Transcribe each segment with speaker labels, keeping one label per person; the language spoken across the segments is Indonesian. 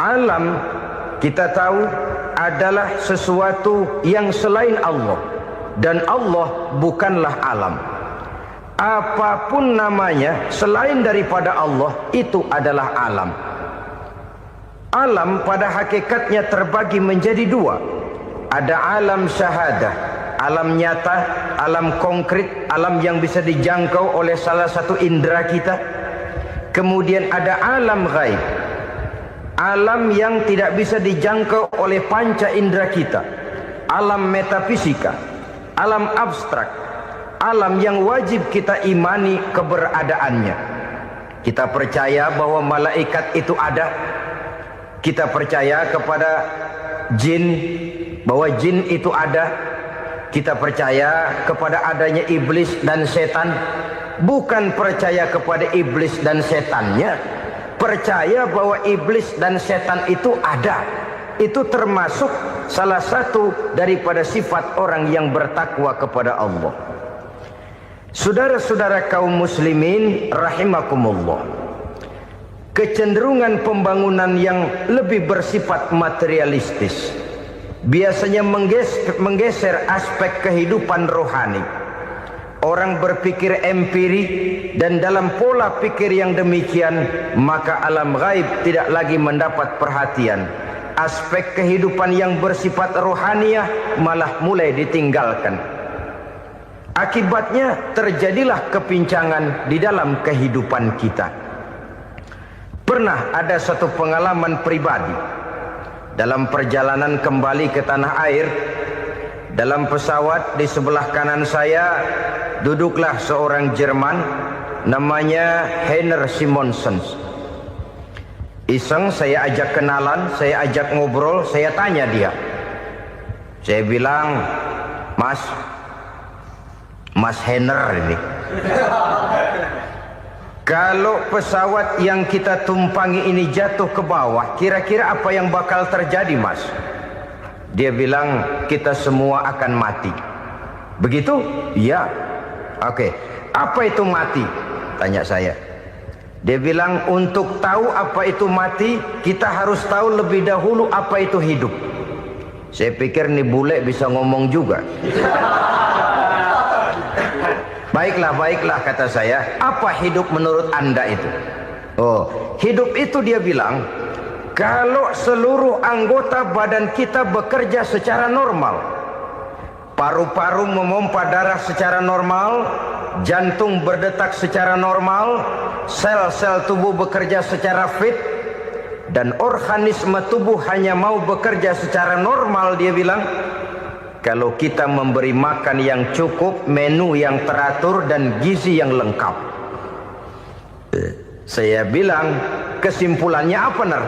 Speaker 1: Alam kita tahu adalah sesuatu yang selain Allah, dan Allah bukanlah alam. Apapun namanya selain daripada Allah itu adalah alam. Alam pada hakikatnya terbagi menjadi dua. Ada alam syahadah, alam nyata, alam konkret, alam yang bisa dijangkau oleh salah satu indera kita. Kemudian ada alam ghaib, alam yang tidak bisa dijangkau oleh panca indera kita, alam metafisika, alam abstrak, alam yang wajib kita imani keberadaannya. Kita percaya bahwa malaikat itu ada. Kita percaya kepada jin, bahwa jin itu ada. Kita percaya kepada adanya iblis dan setan. Bukan percaya kepada iblis dan setannya, percaya bahwa iblis dan setan itu ada. Itu termasuk salah satu daripada sifat orang yang bertakwa kepada Allah. Saudara-saudara kaum muslimin rahimakumullah, kecenderungan pembangunan yang lebih bersifat materialistis biasanya menggeser aspek kehidupan rohani. Orang berpikir empiri, dan dalam pola pikir yang demikian maka alam gaib tidak lagi mendapat perhatian. Aspek kehidupan yang bersifat rohaniah malah mulai ditinggalkan. Akibatnya terjadilah kepincangan di dalam kehidupan kita. Pernah ada satu pengalaman pribadi dalam perjalanan kembali ke tanah air. Dalam pesawat di sebelah kanan saya duduklah seorang Jerman namanya Heiner Simonsen. Iseng saya ajak kenalan, saya ajak ngobrol, saya tanya dia. Saya bilang, Mas Heiner ini, kalau pesawat yang kita tumpangi ini jatuh ke bawah, kira-kira apa yang bakal terjadi, Mas? Dia bilang, kita semua akan mati. Begitu? Iya. Oke. Apa itu mati? Tanya saya. Dia bilang, untuk tahu apa itu mati, kita harus tahu lebih dahulu apa itu hidup. Saya pikir nih bule bisa ngomong juga. Baiklah kata saya. Apa hidup menurut Anda itu? Oh, hidup itu dia bilang, kalau seluruh anggota badan kita bekerja secara normal, paru-paru memompa darah secara normal, jantung berdetak secara normal, sel-sel tubuh bekerja secara fit, dan organisme tubuh hanya mau bekerja secara normal, dia bilang, kalau kita memberi makan yang cukup, menu yang teratur, dan gizi yang lengkap. Saya bilang, kesimpulannya apa, Ner?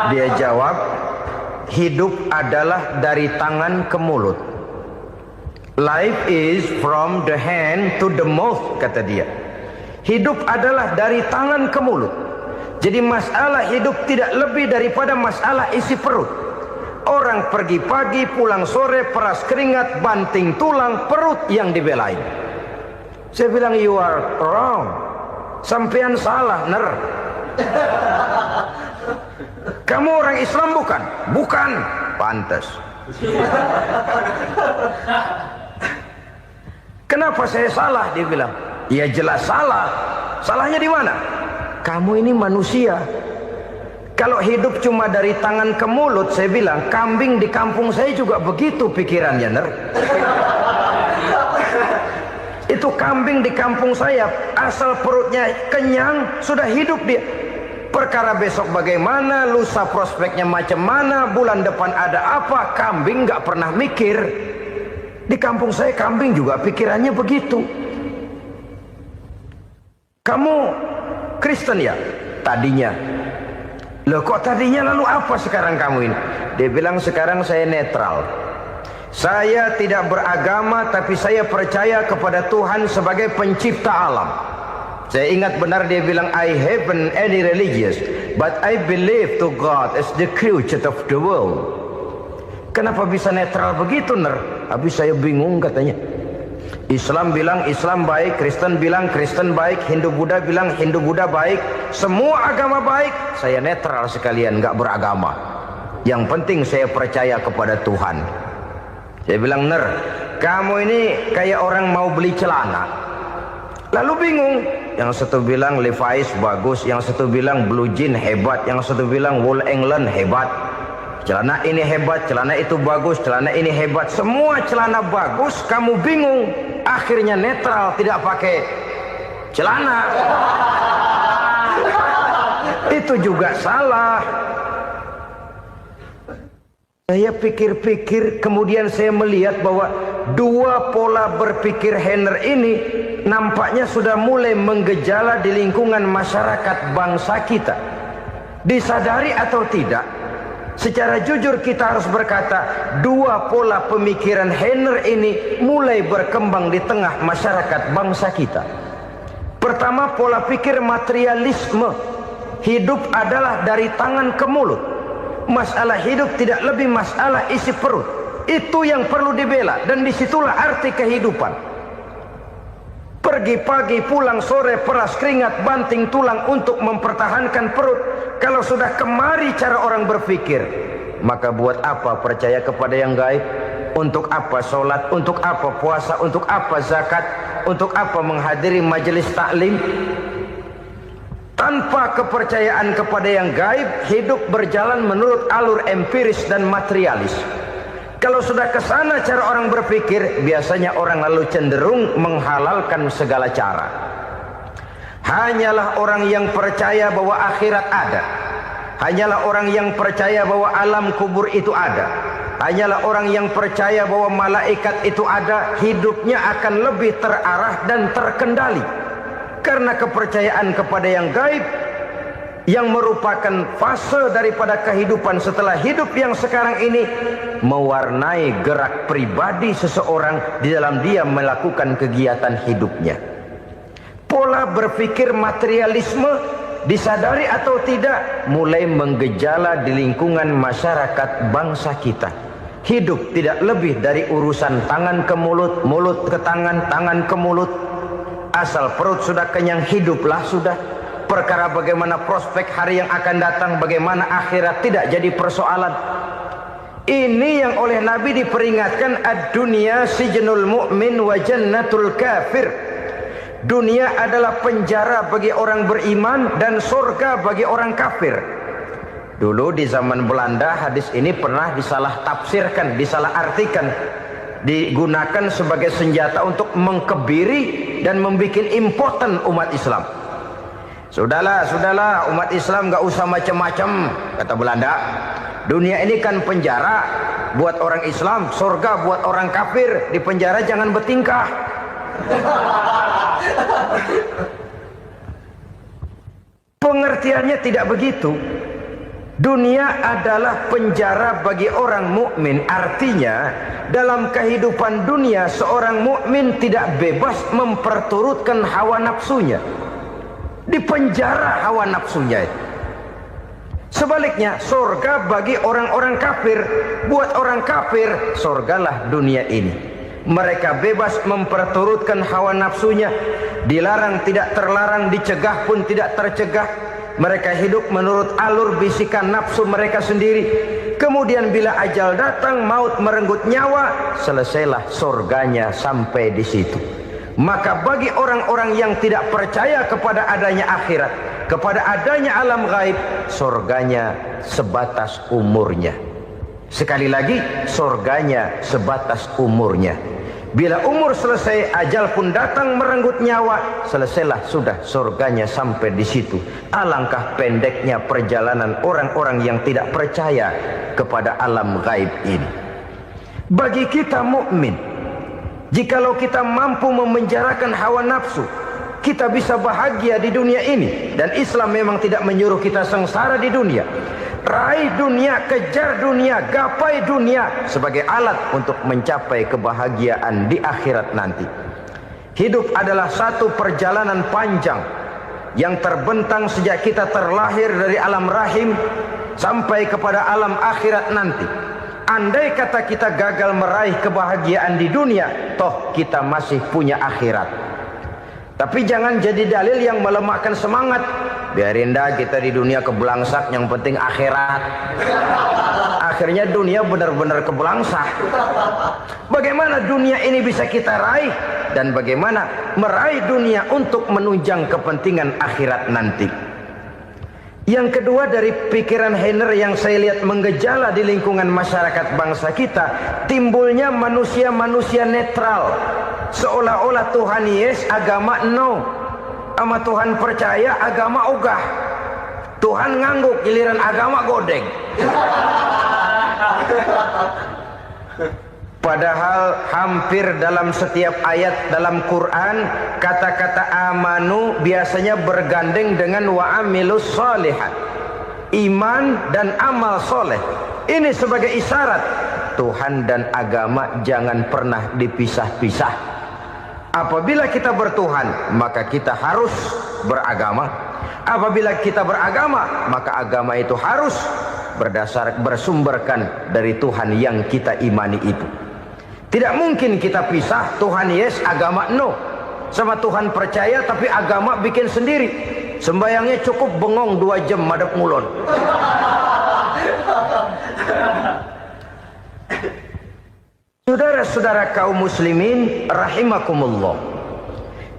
Speaker 1: Dia jawab, hidup adalah dari tangan ke mulut. Life is from the hand to the mouth, kata dia. Hidup adalah dari tangan ke mulut. Jadi masalah hidup tidak lebih daripada masalah isi perut. Orang pergi pagi, pulang sore, peras keringat, banting tulang, perut yang dibelain. Saya bilang, you are wrong. Sampean salah, Ner. Kamu orang Islam bukan? Bukan. Pantas. Kenapa saya salah? Dia bilang. Ya jelas salah. Salahnya di mana? Kamu ini manusia. Kalau hidup cuma dari tangan ke mulut, saya bilang, kambing di kampung saya juga begitu pikirannya, Ner. Itu kambing di kampung saya, asal perutnya kenyang, sudah hidup dia. Perkara besok bagaimana, lusa prospeknya macam mana, bulan depan ada apa, kambing nggak pernah mikir. Di kampung saya kambing juga pikirannya begitu. Kamu Kristen ya? Tadinya. Loh kok tadinya, lalu apa sekarang kamu ini? Dia bilang, sekarang saya netral. Saya tidak beragama, tapi saya percaya kepada Tuhan sebagai pencipta alam. Saya ingat benar dia bilang, I haven't any religious, but I believe to God as the creator of the world. Kenapa bisa netral begitu, Ner? Habis saya bingung katanya. Islam bilang Islam baik, Kristen bilang Kristen baik, Hindu Buddha bilang Hindu Buddha baik, semua agama baik. Saya netral sekalian, nggak beragama. Yang penting saya percaya kepada Tuhan. Saya bilang, Ner, kamu ini kayak orang mau beli celana, lalu bingung. Yang satu bilang Levi's bagus, yang satu bilang Blue Jean hebat, yang satu bilang Wool England hebat. Celana ini hebat, celana itu bagus, celana ini hebat. Semua celana bagus, kamu bingung. Akhirnya netral, tidak pakai celana. Itu juga salah. Saya pikir-pikir, kemudian saya melihat bahwa dua pola berpikir Henner ini nampaknya sudah mulai menggejala di lingkungan masyarakat bangsa kita. Disadari atau tidak, secara jujur kita harus berkata, dua pola pemikiran Henner ini mulai berkembang di tengah masyarakat bangsa kita. Pertama, pola pikir materialisme. Hidup adalah dari tangan ke mulut. Masalah hidup tidak lebih masalah isi perut. Itu yang perlu dibela, dan disitulah arti kehidupan. Pergi pagi, pulang sore, peras keringat, banting tulang untuk mempertahankan perut. Kalau sudah kemari cara orang berpikir, maka buat apa percaya kepada yang gaib? Untuk apa sholat? Untuk apa puasa? Untuk apa zakat? Untuk apa menghadiri majelis taklim? Tanpa kepercayaan kepada yang gaib, hidup berjalan menurut alur empiris dan materialis. Kalau sudah ke sana cara orang berpikir, biasanya orang lalu cenderung menghalalkan segala cara. Hanyalah orang yang percaya bahwa akhirat ada. Hanyalah orang yang percaya bahwa alam kubur itu ada. Hanyalah orang yang percaya bahwa malaikat itu ada. Hidupnya akan lebih terarah dan terkendali. Karena kepercayaan kepada yang gaib, yang merupakan fase daripada kehidupan setelah hidup yang sekarang ini, mewarnai gerak pribadi seseorang di dalam dia melakukan kegiatan hidupnya. Pola berpikir materialisme, disadari atau tidak, mulai menggejala di lingkungan masyarakat bangsa kita. Hidup tidak lebih dari urusan tangan ke mulut, mulut ke tangan, tangan ke mulut. Asal perut sudah kenyang, hiduplah sudah. Perkara bagaimana prospek hari yang akan datang, bagaimana akhirat, tidak jadi persoalan. Ini yang oleh Nabi diperingatkan, ad-dunya sijnul mu'min wa jannatul kafir. Dunia adalah penjara bagi orang beriman dan surga bagi orang kafir. Dulu di zaman Belanda hadis ini pernah disalah tafsirkan, disalah artikan, digunakan sebagai senjata untuk mengkebiri dan membuat impoten umat Islam. Sudahlah, umat Islam gak usah macam-macam, kata Belanda. Dunia ini kan penjara buat orang Islam, surga buat orang kafir. Di penjara jangan bertingkah. Pengertiannya tidak begitu. Dunia adalah penjara bagi orang mukmin. Artinya dalam kehidupan dunia seorang mukmin tidak bebas memperturutkan hawa nafsunya. Di penjara hawa nafsunya. Sebaliknya surga bagi orang-orang kafir. Buat orang kafir, surgalah dunia ini. Mereka bebas memperturutkan hawa nafsunya. Dilarang tidak terlarang, dicegah pun tidak tercegah. Mereka hidup menurut alur bisikan nafsu mereka sendiri. Kemudian bila ajal datang, maut merenggut nyawa, selesailah surganya sampai di situ. Maka bagi orang-orang yang tidak percaya kepada adanya akhirat, kepada adanya alam gaib, surganya sebatas umurnya. Sekali lagi, surganya sebatas umurnya. Bila umur selesai, ajal pun datang merenggut nyawa, selesailah sudah surganya sampai di situ. Alangkah pendeknya perjalanan orang-orang yang tidak percaya kepada alam gaib ini. Bagi kita mukmin, jikalau kita mampu memenjarakan hawa nafsu, kita bisa bahagia di dunia ini. Dan Islam memang tidak menyuruh kita sengsara di dunia. Raih dunia, kejar dunia, gapai dunia sebagai alat untuk mencapai kebahagiaan di akhirat nanti. Hidup adalah satu perjalanan panjang yang terbentang sejak kita terlahir dari alam rahim sampai kepada alam akhirat nanti. andai kata kita gagal meraih kebahagiaan di dunia, toh kita masih punya akhirat. Tapi jangan jadi dalil yang melemahkan semangat. Biarin dah kita di dunia kebelangsak, yang penting akhirat. Akhirnya dunia benar-benar kebelangsak. Bagaimana dunia ini bisa kita raih, dan bagaimana meraih dunia untuk menunjang kepentingan akhirat nanti. Yang kedua, dari pikiran Heiner yang saya lihat menggejala di lingkungan masyarakat bangsa kita, timbulnya manusia-manusia netral. Seolah-olah Tuhan yes, agama no. Sama Tuhan percaya, agama ogah. Tuhan ngangguk, giliran agama godeng. Padahal hampir dalam setiap ayat dalam Quran, kata-kata amanu biasanya bergandeng dengan wa amilus sholihat, iman dan amal soleh. Ini sebagai isyarat Tuhan dan agama jangan pernah dipisah-pisah. Apabila kita bertuhan, maka kita harus beragama. Apabila kita beragama, maka agama itu harus bersumberkan dari Tuhan yang kita imani itu. Tidak mungkin kita pisah, Tuhan yes, agama no. Sama Tuhan percaya tapi agama bikin sendiri. Sembayangnya cukup bengong 2 jam madep ngulon. Saudara-saudara kaum muslimin rahimakumullah.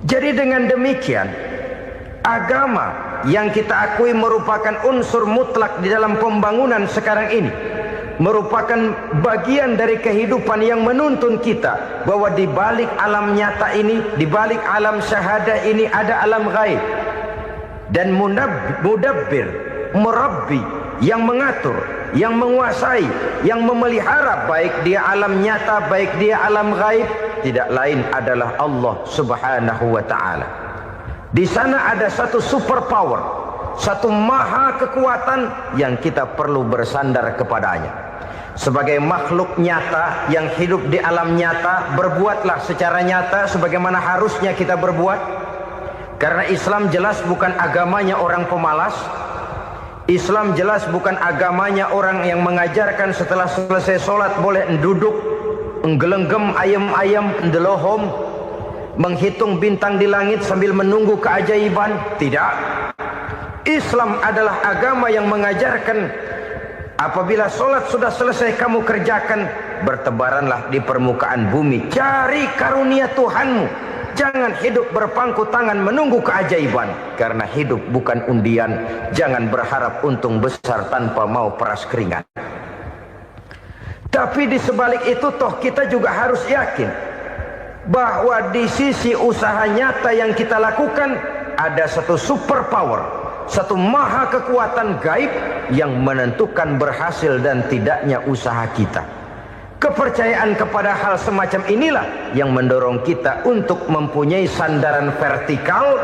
Speaker 1: Jadi dengan demikian, agama yang kita akui merupakan unsur mutlak di dalam pembangunan sekarang ini, merupakan bagian dari kehidupan yang menuntun kita bahwa di balik alam nyata ini, di balik alam syahadah ini ada alam gaib. Dan mudabbir, murabbi, yang mengatur, yang menguasai, yang memelihara baik dia alam nyata, baik dia alam gaib, tidak lain adalah Allah Subhanahu wa ta'ala. Di sana ada satu super power, satu maha kekuatan yang kita perlu bersandar kepadanya. Sebagai makhluk nyata yang hidup di alam nyata, berbuatlah secara nyata sebagaimana harusnya kita berbuat. Karena Islam jelas bukan agamanya orang pemalas. Islam jelas bukan agamanya orang yang mengajarkan setelah selesai sholat boleh duduk, nggelenggem ayam-ayam, ndelohom, menghitung bintang di langit sambil menunggu keajaiban. Tidak. Islam adalah agama yang mengajarkan apabila sholat sudah selesai kamu kerjakan, bertebaranlah di permukaan bumi, cari karunia Tuhanmu. Jangan hidup berpangku tangan menunggu keajaiban. Karena hidup bukan undian. Jangan berharap untung besar tanpa mau peras keringat. Tapi di sebalik itu toh kita juga harus yakin bahwa di sisi usaha nyata yang kita lakukan ada satu super power, satu maha kekuatan gaib yang menentukan berhasil dan tidaknya usaha kita. Kepercayaan kepada hal semacam inilah yang mendorong kita untuk mempunyai sandaran vertikal,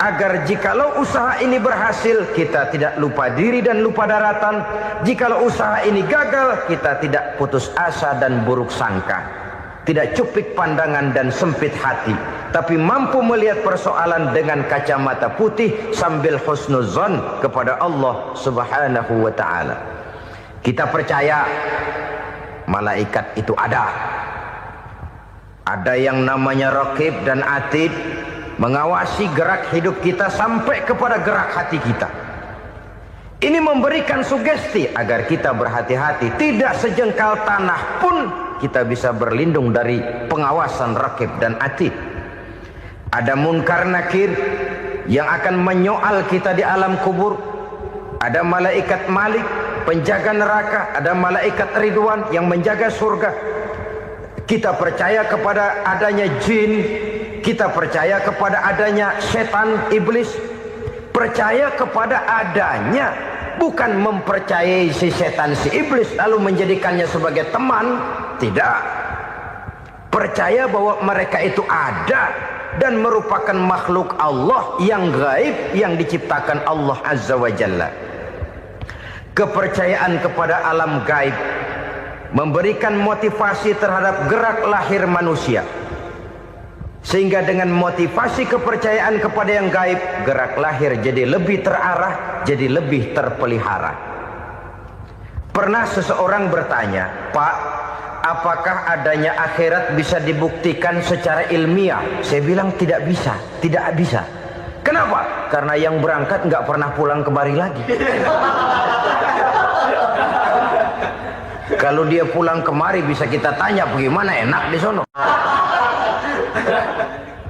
Speaker 1: agar jikalau usaha ini berhasil, kita tidak lupa diri dan lupa daratan. Jikalau usaha ini gagal, kita tidak putus asa dan buruk sangka, tidak cupik pandangan dan sempit hati, tapi mampu melihat persoalan dengan kacamata putih sambil husnuzon kepada Allah Subhanahu wa ta'ala. Kita percaya malaikat itu ada. Ada yang namanya raqib dan atid, mengawasi gerak hidup kita sampai kepada gerak hati kita. Ini memberikan sugesti agar kita berhati-hati. Tidak sejengkal tanah pun kita bisa berlindung dari pengawasan raqib dan atid. Ada munkar nakir yang akan menyoal kita di alam kubur. Ada malaikat malik, penjaga neraka. Ada malaikat ridwan yang menjaga surga. Kita percaya kepada adanya jin, kita percaya kepada adanya setan, iblis. Percaya kepada adanya, bukan mempercayai si setan, si iblis lalu menjadikannya sebagai teman. Tidak. Percaya bahwa mereka itu ada dan merupakan makhluk Allah yang gaib, yang diciptakan Allah Azza wa Jalla. Kepercayaan kepada alam gaib memberikan motivasi terhadap gerak lahir manusia, sehingga dengan motivasi kepercayaan kepada yang gaib, gerak lahir jadi lebih terarah, jadi lebih terpelihara. Pernah seseorang bertanya, "Pak, apakah adanya akhirat bisa dibuktikan secara ilmiah?" Saya bilang tidak bisa, tidak bisa. Kenapa? Karena yang berangkat nggak pernah pulang kembali lagi. Kalau dia pulang kemari bisa kita tanya bagaimana enak di sono.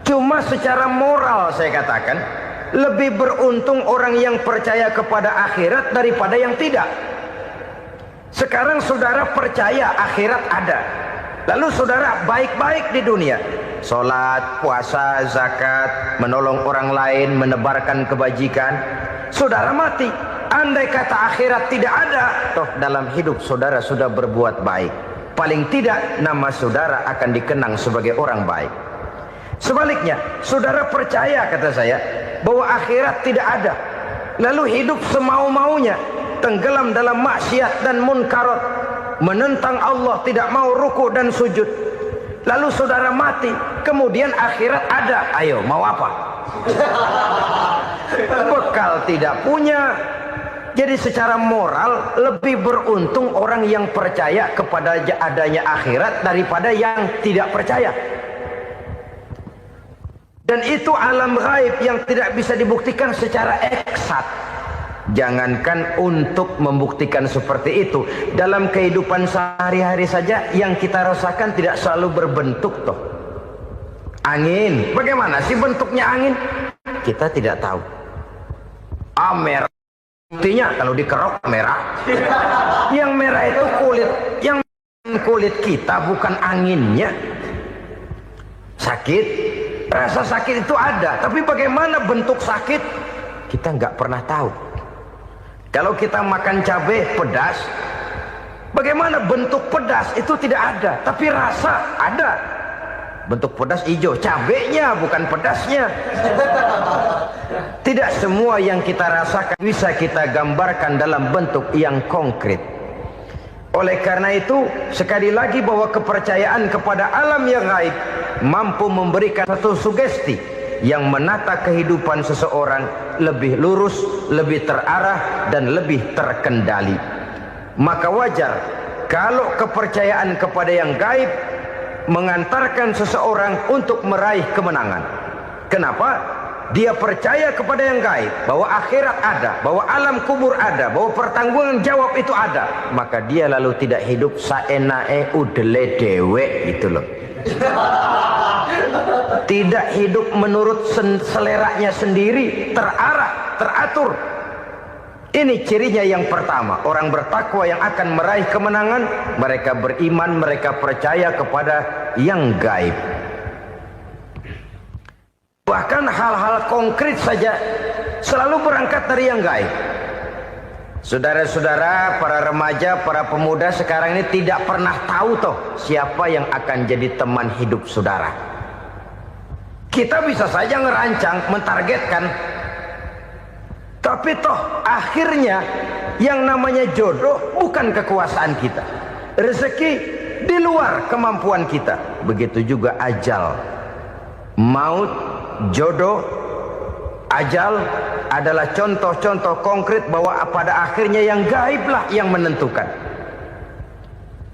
Speaker 1: Cuma secara moral saya katakan, lebih beruntung orang yang percaya kepada akhirat daripada yang tidak. Sekarang saudara percaya akhirat ada, lalu saudara baik-baik di dunia, sholat, puasa, zakat, menolong orang lain, menebarkan kebajikan. Saudara mati, andai kata akhirat tidak ada, toh dalam hidup saudara sudah berbuat baik, paling tidak nama saudara akan dikenang sebagai orang baik. Sebaliknya, saudara percaya, kata saya, bahwa akhirat tidak ada, lalu hidup semau-maunya, tenggelam dalam maksiat dan munkarat, menentang Allah, tidak mau ruku dan sujud. Lalu saudara mati, kemudian akhirat ada. Ayo, mau apa? Bekal tidak punya. Jadi secara moral lebih beruntung orang yang percaya kepada adanya akhirat daripada yang tidak percaya. Dan itu alam gaib yang tidak bisa dibuktikan secara eksat. Jangankan untuk membuktikan seperti itu, dalam kehidupan sehari-hari saja yang kita rasakan tidak selalu berbentuk toh. Angin, bagaimana sih bentuknya angin? Kita tidak tahu. Merah, buktinya kalau dikerok merah. Yang merah itu kulit, yang kulit kita bukan anginnya. Sakit, rasa sakit itu ada, tapi bagaimana bentuk sakit? Kita nggak pernah tahu. Kalau kita makan cabai pedas, bagaimana bentuk pedas itu tidak ada, tapi rasa ada. Bentuk pedas hijau, cabainya bukan pedasnya. Tidak semua yang kita rasakan bisa kita gambarkan dalam bentuk yang konkret. Oleh karena itu, sekali lagi bahwa kepercayaan kepada alam yang gaib mampu memberikan satu sugesti yang menata kehidupan seseorang lebih lurus, lebih terarah, dan lebih terkendali. Maka wajar kalau kepercayaan kepada yang gaib mengantarkan seseorang untuk meraih kemenangan. Kenapa? Dia percaya kepada yang gaib, bahwa akhirat ada, bahwa alam kubur ada, bahwa pertanggungan jawab itu ada. Maka dia lalu tidak hidup saenae udele dewe, gitu loh. Tidak hidup menurut seleranya sendiri, terarah, teratur. Ini cirinya yang pertama. Orang bertakwa yang akan meraih kemenangan, mereka beriman, mereka percaya kepada yang gaib. Bahkan hal-hal konkret saja selalu berangkat dari yang gaib. Saudara-saudara, para remaja, para pemuda sekarang ini tidak pernah tahu toh siapa yang akan jadi teman hidup saudara. Kita bisa saja ngerancang, mentargetkan, tapi toh akhirnya yang namanya jodoh bukan kekuasaan kita. Rezeki di luar kemampuan kita. Begitu juga ajal, maut, jodoh, ajal adalah contoh-contoh konkret bahwa pada akhirnya yang gaib lah yang menentukan.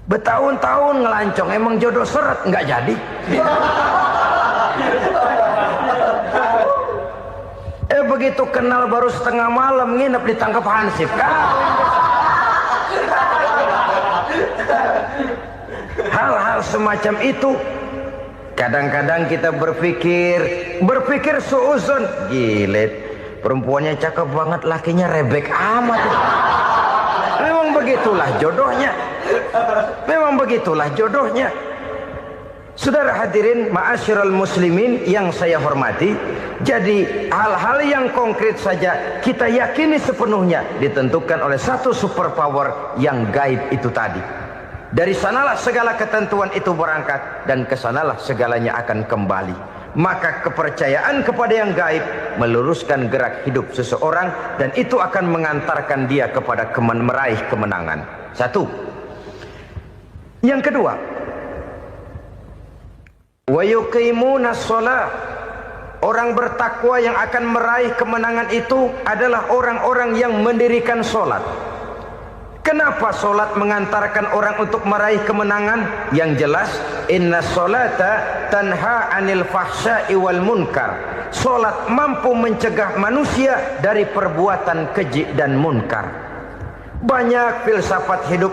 Speaker 1: Bertahun-tahun ngelancong, emang jodoh seret, nggak jadi. Begitu kenal baru setengah malam nginep ditangkap hansip kan. Hal-hal semacam itu kadang-kadang kita berpikir suuzon, gilet, perempuannya cakep banget, lakinya rebek amat. Memang begitulah jodohnya. Memang begitulah jodohnya. Saudara hadirin ma'asyiral muslimin yang saya hormati, jadi hal-hal yang konkret saja kita yakini sepenuhnya ditentukan oleh satu superpower yang gaib itu tadi. Dari sanalah segala ketentuan itu berangkat dan kesanalah segalanya akan kembali. Maka kepercayaan kepada yang gaib meluruskan gerak hidup seseorang dan itu akan mengantarkan dia kepada meraih kemenangan. Satu. Yang kedua, wa yuqimunas shalah. Orang bertakwa yang akan meraih kemenangan itu adalah orang-orang yang mendirikan sholat. Kenapa solat mengantarkan orang untuk meraih kemenangan? Yang jelas, inna solata tanha anil fahsya'i wal munkar. Solat mampu mencegah manusia dari perbuatan keji dan munkar. Banyak filsafat hidup